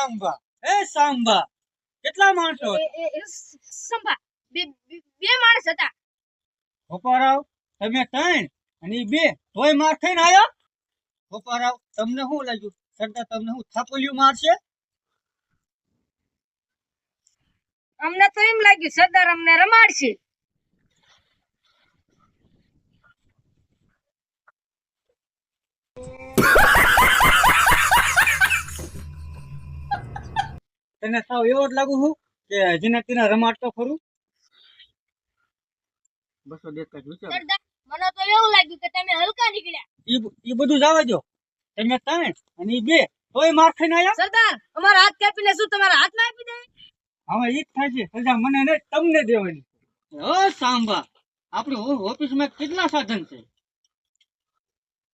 સાંભા સાંભા કેટલા માણસો સંભા બે માણસ હતા. ગોપારાવ તમે ત્રણ અને ઈ બે તોય માર ખાઈને આયા. ગોપારાવ તમને શું લાગ્યું સરદાર તમને શું થાપોલિયું મારશે? અમને તો એમ લાગ્યું સરદાર અમને રમાડશે. તને સાવ એવો જ લાગુ છું કે જેને તેને રમાડતો ખરું? બસો દેખાય વિચાર. સરદાર મને તો એવું લાગ્યું કે તમે હલકા નીકળ્યા. ઈ બધું જવા દો. તમે ત્રણ અને ઈ બે તોય માર ખાઈને આયા. સરદાર અમારા હાથ કાપીને શું તમારા હાથમાં આપી દે? હવે ઈ જ થાય છે સજા મને નહીં તમને દેવાની. ઓ સાંભા આપણી ઓફિસમાં કેટલા સાધન છે.